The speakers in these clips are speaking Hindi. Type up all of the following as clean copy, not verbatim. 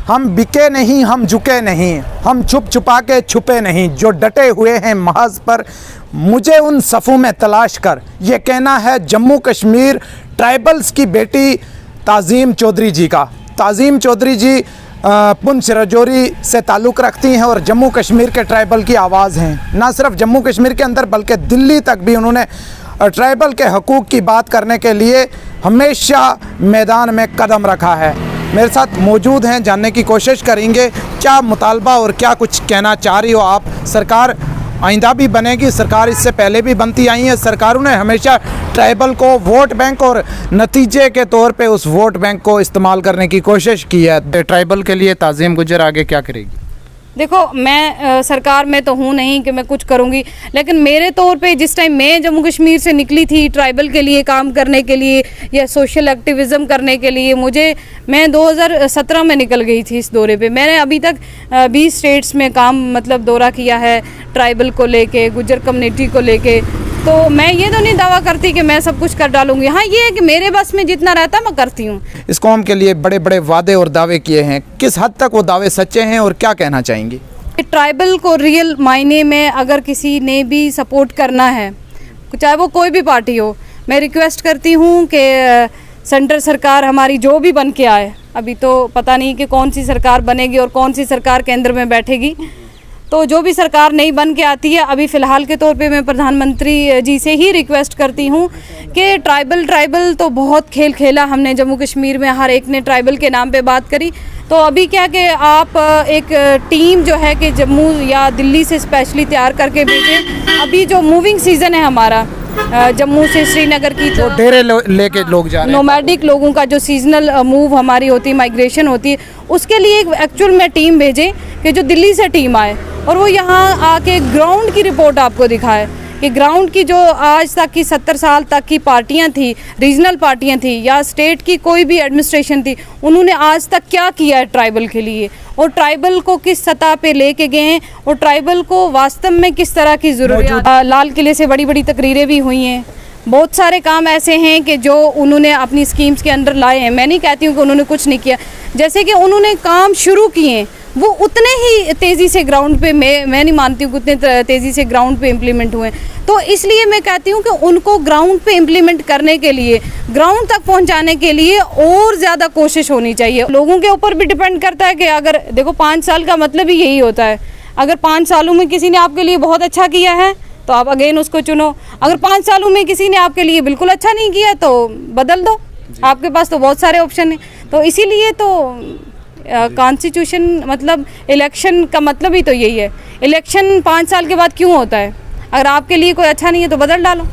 हम बिके नहीं, हम झुके नहीं, हम छुप छुपा के छुपे नहीं, जो डटे हुए हैं महज पर मुझे उन सफ़ों में तलाश कर। ये कहना है जम्मू कश्मीर ट्राइबल्स की बेटी ताज़ीम चौधरी जी का। ताज़ीम चौधरी जी पुंछ राजौरी से ताल्लुक़ रखती हैं और जम्मू कश्मीर के ट्राइबल की आवाज़ हैं। ना सिर्फ जम्मू कश्मीर के अंदर बल्कि दिल्ली तक भी उन्होंने ट्राइबल के हकूक़ की बात करने के लिए हमेशा मैदान में कदम रखा है। मेरे साथ मौजूद हैं, जानने की कोशिश करेंगे क्या मुतालबा और क्या कुछ कहना चाह रही हो आप। सरकार आइंदा भी बनेगी, सरकार इससे पहले भी बनती आई है, सरकारों ने हमेशा ट्राइबल को वोट बैंक और नतीजे के तौर पे उस वोट बैंक को इस्तेमाल करने की कोशिश की है। ट्राइबल के लिए ताज़ीम गुज्जर आगे क्या करेगी? देखो, मैं सरकार में तो हूँ नहीं कि मैं कुछ करूँगी, लेकिन मेरे तौर पे जिस टाइम मैं जम्मू कश्मीर से निकली थी ट्राइबल के लिए काम करने के लिए या सोशल एक्टिविज़म करने के लिए, मैं 2017 में निकल गई थी इस दौरे पे। मैंने अभी तक 20 स्टेट्स में काम मतलब दौरा किया है ट्राइबल को लेके, गुज्जर कम्युनिटी को लेके। तो मैं ये तो नहीं दावा करती कि मैं सब कुछ कर डालूंगी। हाँ, ये है कि मेरे बस में जितना रहता मैं करती हूँ। इस कौम के लिए बड़े बड़े वादे और दावे किए हैं, किस हद तक वो दावे सच्चे हैं और क्या कहना चाहेंगी? ट्राइबल को रियल मायने में अगर किसी ने भी सपोर्ट करना है, चाहे वो कोई भी पार्टी हो, मैं रिक्वेस्ट करती हूँ कि सेंटर सरकार हमारी जो भी बन के आए, अभी तो पता नहीं कि कौन सी सरकार बनेगी और कौन सी सरकार केंद्र में बैठेगी, तो जो भी सरकार नई बन के आती है, अभी फ़िलहाल के तौर पे मैं प्रधानमंत्री जी से ही रिक्वेस्ट करती हूँ कि ट्राइबल तो बहुत खेल खेला हमने जम्मू कश्मीर में, हर एक ने ट्राइबल के नाम पे बात करी। तो अभी क्या कि आप एक टीम जो है कि जम्मू या दिल्ली से स्पेशली तैयार करके भेजें। अभी जो मूविंग सीज़न है हमारा जम्मू से श्रीनगर की, जो डेरे लेके लोग जा रहे हैं, नोमैडिक लोगों का जो सीजनल मूव हमारी होती है, माइग्रेशन होती है, उसके लिए एक एक्चुअल में टीम भेजें कि जो दिल्ली से टीम आए और वो यहाँ आके ग्राउंड की रिपोर्ट आपको दिखाए कि ग्राउंड की जो आज तक की 70 साल तक की पार्टियां थी, रीजनल पार्टियां थी या स्टेट की कोई भी एडमिनिस्ट्रेशन थी, उन्होंने आज तक क्या किया है ट्राइबल के लिए और ट्राइबल को किस सतह पे लेके गए हैं और ट्राइबल को वास्तव में किस तरह की ज़रूरत। लाल किले से बड़ी बड़ी तकरीरें भी हुई हैं, बहुत सारे काम ऐसे हैं कि जो उन्होंने अपनी स्कीम्स के अंदर लाए हैं। मैं नहीं कहती हूँ कि उन्होंने कुछ नहीं किया, जैसे कि उन्होंने काम शुरू किए वो उतने ही तेज़ी से ग्राउंड पे मैं नहीं मानती हूँ कि उतने तेज़ी से ग्राउंड पे इम्प्लीमेंट हुए। तो इसलिए मैं कहती हूँ कि उनको ग्राउंड पे इम्प्लीमेंट करने के लिए, ग्राउंड तक पहुँचाने के लिए और ज़्यादा कोशिश होनी चाहिए। लोगों के ऊपर भी डिपेंड करता है कि अगर देखो 5 साल का मतलब ही यही होता है, अगर 5 सालों में किसी ने आपके लिए बहुत अच्छा किया है तो आप अगेन उसको चुनो, अगर 5 सालों में किसी ने आपके लिए बिल्कुल अच्छा नहीं किया तो बदल दो, आपके पास तो बहुत सारे ऑप्शन हैं। तो इसीलिए तो कॉन्स्टिट्यूशन मतलब इलेक्शन का मतलब ही तो यही है। इलेक्शन 5 साल के बाद क्यों होता है? अगर आपके लिए कोई अच्छा नहीं है तो बदल डालो।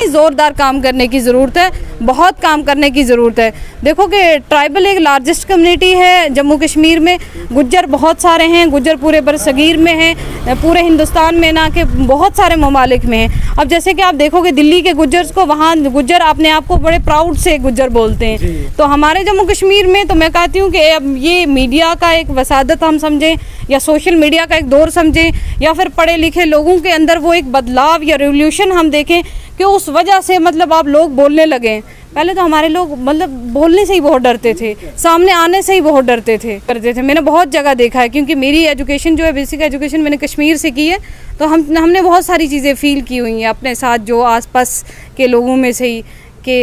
ज़ोरदार काम करने की ज़रूरत है, बहुत काम करने की ज़रूरत है। देखो कि ट्राइबल एक लार्जेस्ट कम्युनिटी है जम्मू कश्मीर में, गुज्जर बहुत सारे हैं, गुज्जर पूरे बरसगीर में हैं, पूरे हिंदुस्तान में ना कि बहुत सारे ममालिक में हैं। अब जैसे कि आप देखोगे दिल्ली के गुज्जर्स को, वहाँ गुज्जर अपने आप को बड़े प्राउड से गुज्जर बोलते हैं, तो हमारे जम्मू कश्मीर में तो मैं कहती हूँ कि अब ये मीडिया का एक वसादत हम समझें या सोशल मीडिया का एक दौर समझें या फिर पढ़े लिखे लोगों के अंदर वो एक बदलाव या रेवोल्यूशन हम देखें कि उस वजह से मतलब आप लोग बोलने लगे। पहले तो हमारे लोग मतलब बोलने से ही बहुत डरते थे, सामने आने से ही बहुत डरते थे। मैंने बहुत जगह देखा है, क्योंकि मेरी एजुकेशन जो है बेसिक एजुकेशन मैंने कश्मीर से की है, तो हमने बहुत सारी चीज़ें फील की हुई हैं अपने साथ, जो आसपास के लोगों में से ही कि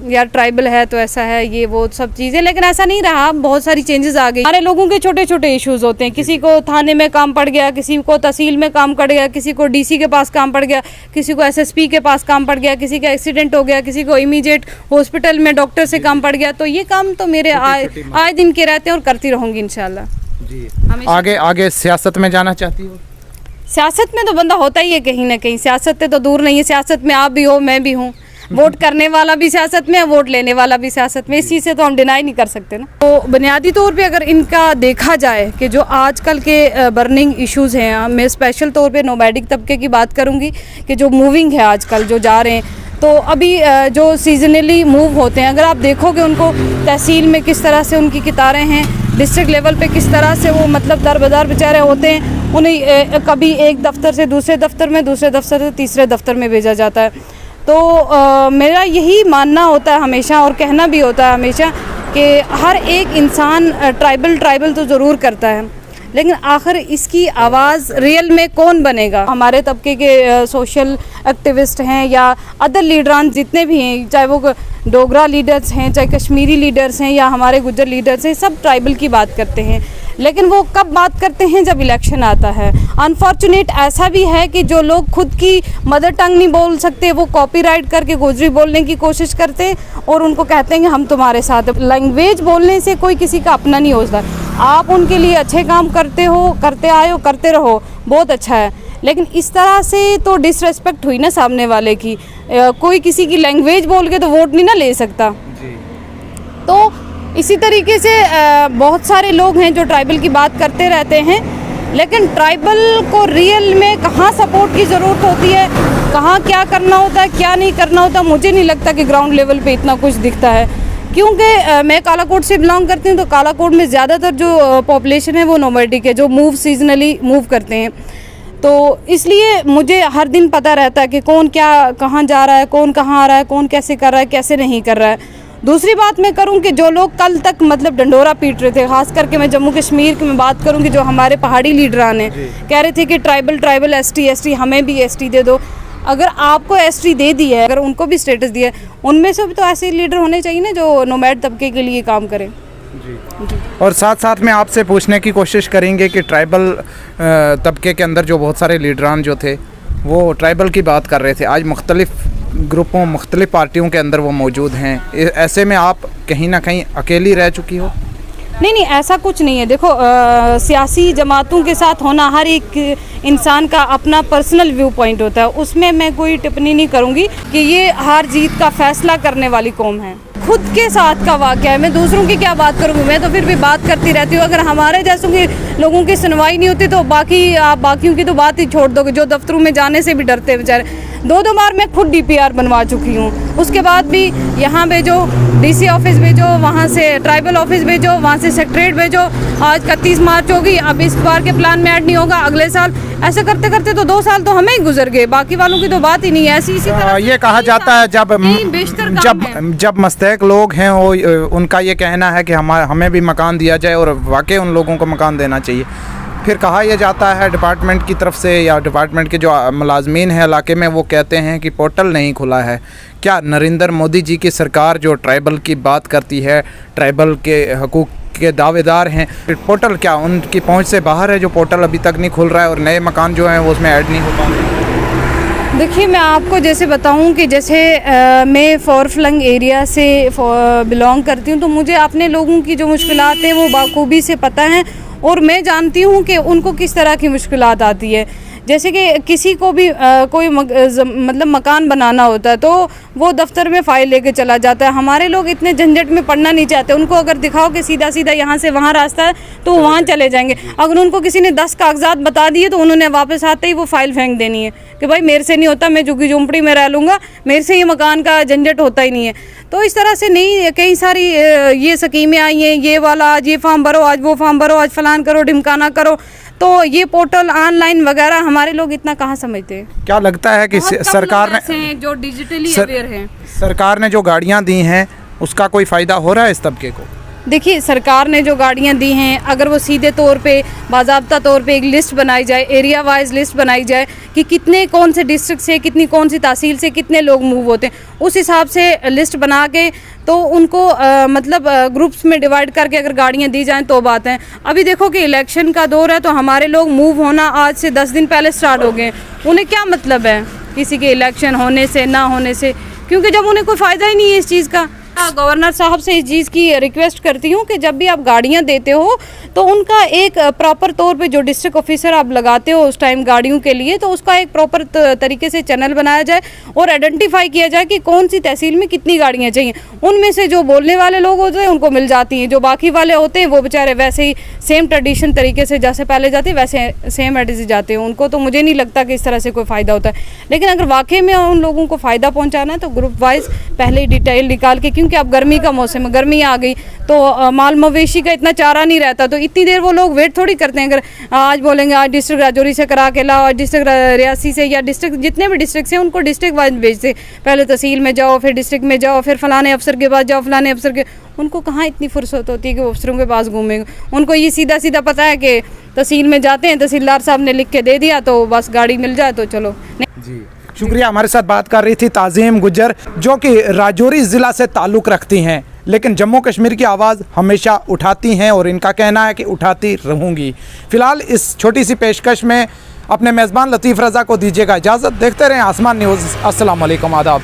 यार ट्राइबल है तो ऐसा है, ये वो सब चीज़ें। लेकिन ऐसा नहीं रहा, बहुत सारी चेंजेस आ गई। हमारे लोगों के छोटे छोटे इश्यूज होते हैं, किसी को थाने में काम पड़ गया, किसी को तहसील में काम पड़ गया, किसी को डीसी के पास काम पड़ गया, किसी को एसएसपी के पास काम पड़ गया, किसी का एक्सीडेंट हो गया, किसी को इमीडिएट हॉस्पिटल में डॉक्टर से काम पड़ गया। तो ये काम तो मेरे आए दिन के रहते हैं और करती रहूँगी इंशाल्लाह जी। आगे सियासत में जाना चाहती हो? सियासत में तो बंदा होता ही है कहीं ना कहीं, सियासत से तो दूर नहीं है। सियासत में आप भी हो, मैं भी हूँ, वोट करने वाला भी सियासत में है, वोट लेने वाला भी सियासत में, इस चीज़ से तो हम डिनाई नहीं कर सकते ना। तो बुनियादी तौर पे अगर इनका देखा जाए कि जो आजकल के बर्निंग इश्यूज़ हैं, मैं स्पेशल तौर पे नोमैडिक तबके की बात करूँगी कि जो मूविंग है आजकल जो जा रहे हैं, तो अभी जो सीजनली मूव होते हैं, अगर आप देखोगे उनको तहसील में किस तरह से उनकी कतारें हैं, डिस्ट्रिक्ट लेवल पे किस तरह से वो मतलब दर बदर बेचारे होते हैं, उन्हें कभी एक दफ्तर से दूसरे दफ्तर में, दूसरे दफ्तर से तीसरे दफ्तर में भेजा जाता है। तो मेरा यही मानना होता है हमेशा और कहना भी होता है हमेशा कि हर एक इंसान ट्राइबल तो ज़रूर करता है, लेकिन आखिर इसकी आवाज़ रियल में कौन बनेगा? हमारे तबके के सोशल एक्टिविस्ट हैं या अदर लीडरान जितने भी हैं, चाहे वो डोगरा लीडर्स हैं, चाहे कश्मीरी लीडर्स हैं या हमारे गुज्जर लीडर्स हैं, सब ट्राइबल की बात करते हैं, लेकिन वो कब बात करते हैं? जब इलेक्शन आता है। अनफॉर्चुनेट ऐसा भी है कि जो लोग खुद की मदर टंग नहीं बोल सकते, वो कॉपीराइट करके गोजरी बोलने की कोशिश करते हैं और उनको कहते हैं कि हम तुम्हारे साथ हैं। लैंग्वेज बोलने से कोई किसी का अपना नहीं होता। आप उनके लिए अच्छे काम करते हो, करते आए हो, करते रहो, बहुत अच्छा है, लेकिन इस तरह से तो डिसरेस्पेक्ट हुई ना सामने वाले की। कोई किसी की लैंग्वेज बोल के तो वोट नहीं ना ले सकता जी। तो इसी तरीके से बहुत सारे लोग हैं जो ट्राइबल की बात करते रहते हैं, लेकिन ट्राइबल को रियल में कहाँ सपोर्ट की ज़रूरत होती है, कहाँ क्या करना होता है, क्या नहीं करना होता, मुझे नहीं लगता कि ग्राउंड लेवल पे इतना कुछ दिखता है। क्योंकि मैं कालाकोट से बिलोंग करती हूँ, तो कालाकोट में ज़्यादातर जो पॉपुलेशन है वो नोमैडिक है, जो सीजनली मूव करते हैं। तो इसलिए मुझे हर दिन पता रहता है कि कौन क्या कहाँ जा रहा है, कौन कहाँ आ रहा है, कौन कैसे कर रहा है, कैसे नहीं कर रहा है। दूसरी बात मैं करूं कि जो लोग कल तक मतलब डंडोरा पीट रहे थे, खास करके मैं जम्मू कश्मीर की मैं बात करूं कि जो हमारे पहाड़ी लीडरान हैं, कह रहे थे कि ट्राइबल एसटी हमें भी एसटी दे दो। अगर आपको एसटी दे दी है, अगर उनको भी स्टेटस दिया है, उनमें से भी तो ऐसे लीडर होने चाहिए ना जो नोमैड तबके के लिए काम करें जी। और साथ साथ में आपसे पूछने की कोशिश करेंगे कि ट्राइबल तबके के अंदर जो बहुत सारे लीडरान जो थे वो ट्राइबल की बात कर रहे थे, आज मुख्तलिफ ग्रुपों मुख्तलिफ पार्टियों के अंदर वो मौजूद हैं, ऐसे में आप कहीं ना कहीं अकेली रह चुकी हो? नहीं, ऐसा कुछ नहीं है। देखो सियासी जमातों के साथ होना हर एक इंसान का अपना पर्सनल व्यू पॉइंट होता है, उसमें मैं कोई टिप्पणी नहीं करूँगी कि ये हार जीत का फैसला करने वाली कौम है। खुद के साथ का वाक़या है, मैं दूसरों की क्या बात करूँगी, मैं तो फिर भी बात करती रहती हूँ। अगर हमारे जैसों के लोगों की सुनवाई नहीं होती तो आप बाकियों की तो बात ही छोड़ दोगे, जो दफ्तरों में जाने से भी डरते हैं बेचारे। 2 बार मैं खुद DPR बनवा चुकी हूँ, उसके बाद भी यहाँ भेजो, DC ऑफिस भेजो, वहाँ से ट्राइबल ऑफिस भेजो, वहाँ से सेक्रेटरीट भेजो। आज 31 मार्च होगी, अब इस बार के प्लान में ऐड नहीं होगा, अगले साल ऐसे करते करते तो 2 साल तो हमें ही गुजर गए, बाकी वालों की तो बात ही नहीं है। इसी तरह ये कहा जाता है जब मस्तहक लोग हैं वो उनका ये कहना है कि हमें भी मकान दिया जाए, और वाकई उन लोगों को मकान देना चाहिए। फिर कहा यह जाता है डिपार्टमेंट की तरफ से या डिपार्टमेंट के जो मुलाजमीन हैं इलाके में, वो कहते हैं कि पोर्टल नहीं खुला है। क्या नरेंद्र मोदी जी की सरकार जो ट्राइबल की बात करती है, ट्राइबल के हकूक़ के दावेदार हैं, पोर्टल क्या उनकी पहुंच से बाहर है? जो पोर्टल अभी तक नहीं खुल रहा है और नए मकान जो हैं वो उसमें ऐड नहीं हो पा रहे। देखिए, मैं आपको जैसे बताऊं कि जैसे मैं फॉरफ्लंग एरिया से बिलोंग करती हूं, तो मुझे अपने लोगों की जो मुश्किलात हैं वो बाखूबी से पता हैं, और मैं जानती हूं कि उनको किस तरह की मुश्किलात आती है। जैसे कि किसी को भी कोई मतलब मकान बनाना होता है तो वो दफ्तर में फ़ाइल लेके चला जाता है। हमारे लोग इतने झंझट में पड़ना नहीं चाहते, उनको अगर दिखाओ कि सीधा सीधा यहाँ से वहाँ रास्ता है तो वो वहाँ चले जाएंगे। अगर उनको किसी ने 10 कागजात बता दिए तो उन्होंने वापस आते ही वो फ़ाइल फेंक देनी है कि भाई मेरे से नहीं होता, मैं झुग्गी झोंपड़ी में रह लूँगा, मेरे से ये मकान का झंझट होता ही नहीं है। तो इस तरह से नहीं, कई सारी ये स्कीमें आई हैं, ये वाला आज ये फॉर्म भरो, आज वो फॉर्म भरो, आज फलान करो, ढिमकाना करो, तो ये पोर्टल ऑनलाइन वगैरह हमारे लोग इतना कहाँ समझते हैं। क्या लगता है कि सरकार ने जो डिजिटली अवेयर हैं, सरकार ने जो गाड़ियाँ दी हैं उसका कोई फ़ायदा हो रहा है इस तबके को? देखिए, सरकार ने जो गाड़ियाँ दी हैं, अगर वो सीधे तौर पे बाज़ाब्ता तौर पे एक लिस्ट बनाई जाए, एरिया वाइज लिस्ट बनाई जाए कि कितने कौन से डिस्ट्रिक्ट से, कितनी कौन सी तहसील से कितने लोग मूव होते हैं, उस हिसाब से लिस्ट बना के तो उनको मतलब ग्रुप्स में डिवाइड करके अगर गाड़ियाँ दी जाएं तो बात है। अभी देखो कि इलेक्शन का दौर है तो हमारे लोग मूव होना आज से 10 दिन पहले स्टार्ट हो गए। उन्हें क्या मतलब है किसी के इलेक्शन होने से ना होने से, क्योंकि जब उन्हें कोई फ़ायदा ही नहीं है इस चीज़ का। गवर्नर साहब से इस चीज़ की रिक्वेस्ट करती हूँ कि जब भी आप गाड़ियाँ देते हो तो उनका एक प्रॉपर तौर पे जो डिस्ट्रिक्ट ऑफिसर आप लगाते हो उस टाइम गाड़ियों के लिए, तो उसका एक प्रॉपर तरीके से चैनल बनाया जाए और आइडेंटिफाई किया जाए कि कौन सी तहसील में कितनी गाड़ियाँ चाहिए। उनमें से जो बोलने वाले लोग होते हैं उनको मिल जाती हैं, जो बाकी वाले होते हैं वो बेचारे वैसे ही सेम ट्रेडिशन तरीके से जैसे पहले जाते वैसे सेम एड्रेस जाते हैं। उनको तो मुझे नहीं लगता कि इस तरह से कोई फ़ायदा होता है, लेकिन अगर वाकई में उन लोगों को फ़ायदा पहुँचाना है तो ग्रुप वाइज पहले ही डिटेल निकाल के, क्योंकि कि अब गर्मी का मौसम है, गर्मी आ गई तो माल मवेशी का इतना चारा नहीं रहता, तो इतनी देर वो लोग वेट थोड़ी करते हैं। अगर आज बोलेंगे आज डिस्ट्रिक्ट राजौरी से करा के लाओ, डिस्ट्रिक्ट रियासी से, या डिस्ट्रिक्ट जितने भी डिस्ट्रिक्ट हैं उनको डिस्ट्रिक्ट वाइज भेजते, पहले तहसील में जाओ, फिर डिस्ट्रिक्ट में जाओ, फिर फलाने अफसर के पास जाओ, फलाने अफसर के, उनको कहाँ इतनी फुर्सत होती है कि वो अफसरों के पास घूमेंगे। उनको ये सीधा सीधा पता है कि तहसील में जाते हैं, तहसीलदार साहब ने लिख के दे दिया तो बस गाड़ी मिल जाए तो चलो। जी शुक्रिया। हमारे साथ बात कर रही थी ताज़ीम गुज्जर, जो कि राजौरी ज़िला से ताल्लुक़ रखती हैं, लेकिन जम्मू कश्मीर की आवाज़ हमेशा उठाती हैं और इनका कहना है कि उठाती रहूँगी। फ़िलहाल इस छोटी सी पेशकश में अपने मेज़बान लतीफ़ रज़ा को दीजिएगा इजाज़त। देखते रहें आसमान न्यूज़। अस्सलाम वालेकुम, आदाब।